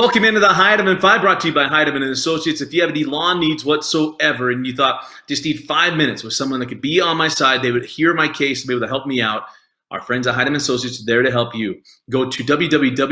Welcome into the Heidemann 5, brought to you by Heidemann and Associates. If you have any law needs whatsoever and you thought, just need 5 minutes with someone that could be on my side, they would hear my case and be able to help me out, our friends at Heidemann Associates are there to help you. Go to www.utah.law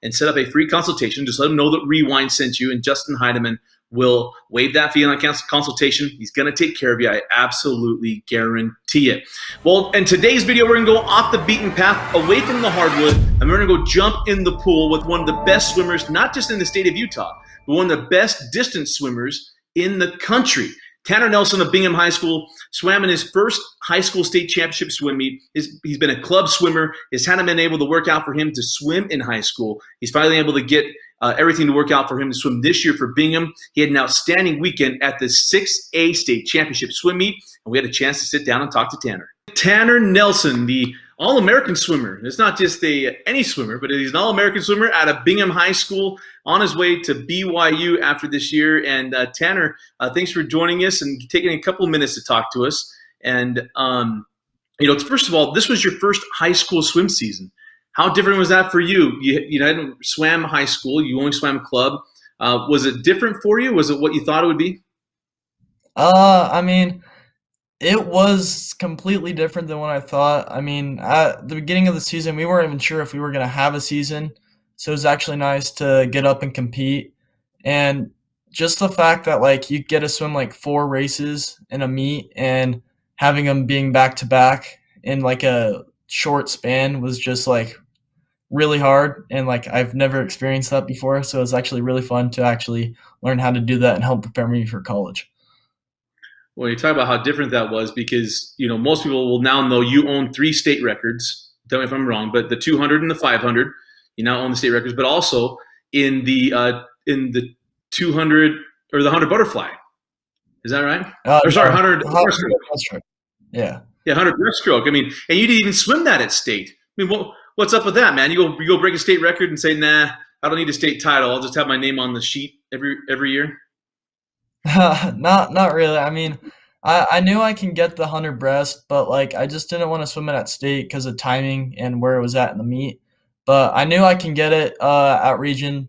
and set up a free consultation. Just let them know that Rewind sent you, and Justin Heidemann will waive that fee on a consultation. He's going to take care of you. I absolutely guarantee it. Well, in today's video, we're going to go off the beaten path, away from the hardwood, and we're going to go jump in the pool with one of the best swimmers, not just in the state of Utah, but one of the best distance swimmers in the country. Tanner Nelson of Bingham High School swam in his first high school state championship swim meet. He's been a club swimmer. It hasn't been able to work out for him to swim in high school. He's finally able to get everything to work out for him to swim this year for Bingham. He had an outstanding weekend at the 6A state championship swim meet, and we had a chance to sit down and talk to Tanner. Tanner Nelson, the All-American swimmer. It's not just any swimmer, but he's an All-American swimmer out of Bingham High School, on his way to BYU after this year. And Tanner, thanks for joining us and taking a couple of minutes to talk to us. And first of all, this was your first high school swim season. How different was that for you? You hadn't swam high school. You only swam club. Was it different for you? Was it what you thought it would be? It was completely different than what I thought. At the beginning of the season, we weren't even sure if we were going to have a season. So it was actually nice to get up and compete. And just the fact that, you get to swim, 4 races in a meet, and having them being back-to-back in, a short span was just, really hard. And, I've never experienced that before. So it was actually really fun to actually learn how to do that and help prepare me for college. Well, you talk about how different that was because, most people will now know you own 3 state records. Tell me if I'm wrong, but the 200 and the 500, you now own the state records, but also in the 200 or the 100 butterfly. Is that right? 100 breaststroke. Yeah. Yeah, 100 breaststroke. And you didn't even swim that at state. What's up with that, man? You go break a state record and say, nah, I don't need a state title. I'll just have my name on the sheet every year. Not really. I knew I can get the 100 breast, but I just didn't want to swim it at state because of timing and where it was at in the meet. But I knew I can get it at our region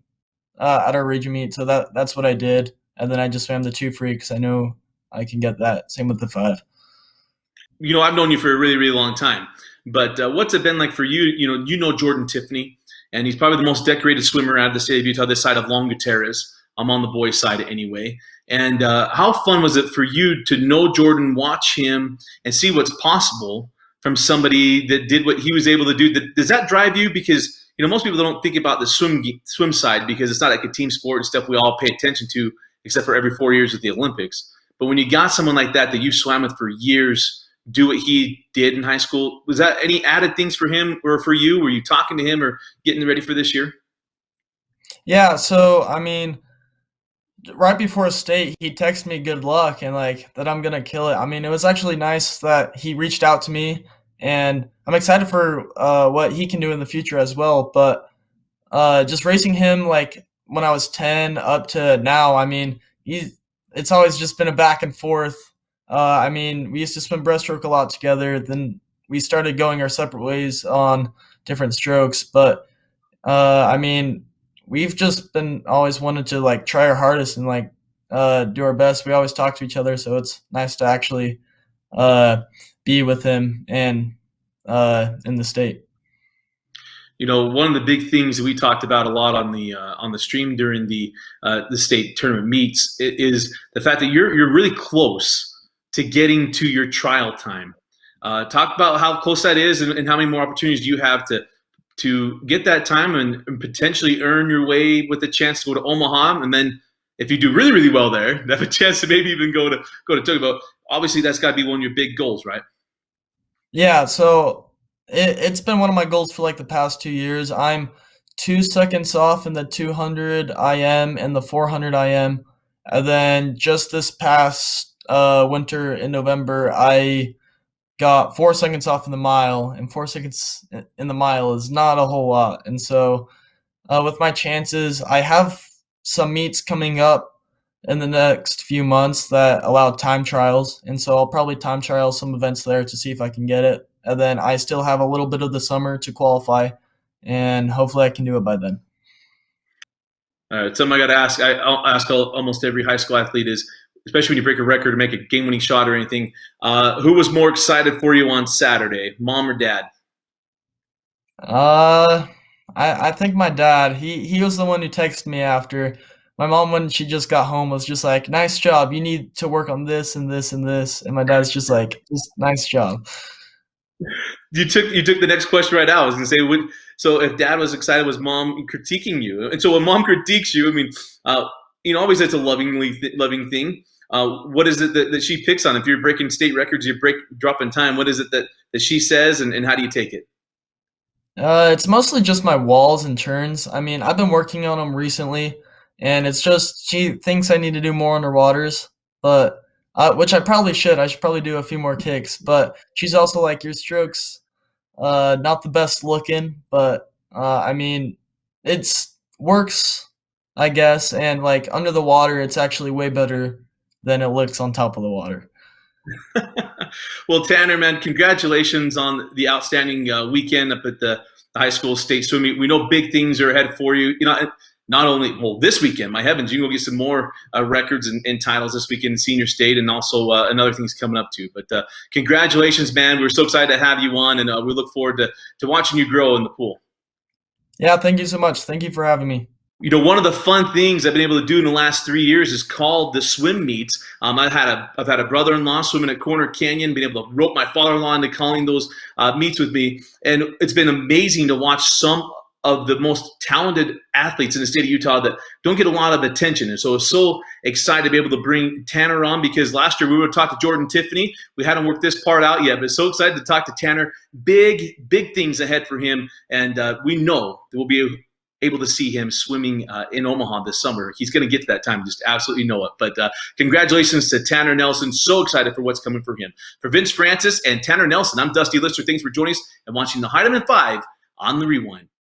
meet, so that's what I did. And then I just swam the 2 free because I know I can get that. Same with the 5. I've known you for a really, really long time. But what's it been like for you? You know Jordan Tiffany, and he's probably the most decorated swimmer out of the state of Utah, this side of Long Gutierrez. I'm on the boys' side anyway. And how fun was it for you to know Jordan, watch him, and see what's possible from somebody that did what he was able to do? Does that drive you? Because most people don't think about the swim side because it's not like a team sport and stuff we all pay attention to, except for every 4 years at the Olympics. But when you got someone like that you swam with for years do what he did in high school, was that any added things for him or for you? Were you talking to him or getting ready for this year? Yeah, so right before state, he texted me good luck and that I'm gonna kill it. It was actually nice that he reached out to me, and I'm excited for what he can do in the future as well. But just racing him when I was 10 up to now, it's always just been a back and forth. We used to swim breaststroke a lot together. Then we started going our separate ways on different strokes. But we've just been always wanted to try our hardest and do our best. We always talk to each other, so it's nice to actually be with him and in the state. One of the big things that we talked about a lot on the stream during the state tournament meets is the fact that you're really close to getting to your trial time. Talk about how close that is and how many more opportunities do you have to get that time and potentially earn your way with a chance to go to Omaha. And then if you do really, really well there, have a chance to maybe even go to Tokyo. But obviously that's got to be one of your big goals, right? Yeah, so it's been one of my goals for the past 2 years. I'm 2 seconds off in the 200 IM and the 400 IM. And then just this past winter in November, I got 4 seconds off in the mile, and 4 seconds in the mile is not a whole lot. And so with my chances, I have some meets coming up in the next few months that allow time trials. And so I'll probably time trial some events there to see if I can get it. And then I still have a little bit of the summer to qualify, and hopefully I can do it by then. Something I got to ask. I'll ask almost every high school athlete is, especially when you break a record or make a game-winning shot or anything. Who was more excited for you on Saturday, mom or dad? Uh, I think my dad. He was the one who texted me after. My mom, when she just got home, was just like, "Nice job. You need to work on this and this and this." And my dad's just like, "Just nice job." You took the next question right out. I was going to say, so if dad was excited, was mom critiquing you? And so when mom critiques you, I mean, always it's a loving thing. What is it that she picks on? If you're breaking state records, dropping time. What is it that she says, and how do you take it? It's mostly just my walls and turns. I mean, I've been working on them recently, and it's just she thinks I need to do more underwaters, but which I probably should. I should probably do a few more kicks. But she's also like, your strokes, not the best looking, but I mean, it's works, I guess. And like under the water, it's actually way better than it looks on top of the water. Well, Tanner, man, congratulations on the outstanding weekend up at the high school state swimming. We know big things are ahead for you. Not only this weekend, my heavens, you can go get some more records and titles this weekend in senior state, and also another things coming up too. But congratulations, man! We're so excited to have you on, and we look forward to watching you grow in the pool. Yeah, thank you so much. Thank you for having me. One of the fun things I've been able to do in the last 3 years is called the swim meets. I've had a brother-in-law swimming at Corner Canyon, been able to rope my father-in-law into calling those meets with me, and it's been amazing to watch some of the most talented athletes in the state of Utah that don't get a lot of attention. And so I was so excited to be able to bring Tanner on, because last year we would talk to Jordan Tiffany. We hadn't worked this part out yet, but so excited to talk to Tanner. Big things ahead for him, and we know that we'll be able to see him swimming in Omaha this summer. He's going to get to that time, just absolutely know it. But congratulations to Tanner Nelson. So excited for what's coming for him. For Vince Francis and Tanner Nelson, I'm Dusty Litster. Thanks for joining us and watching the Heidemann 5 on the Rewind.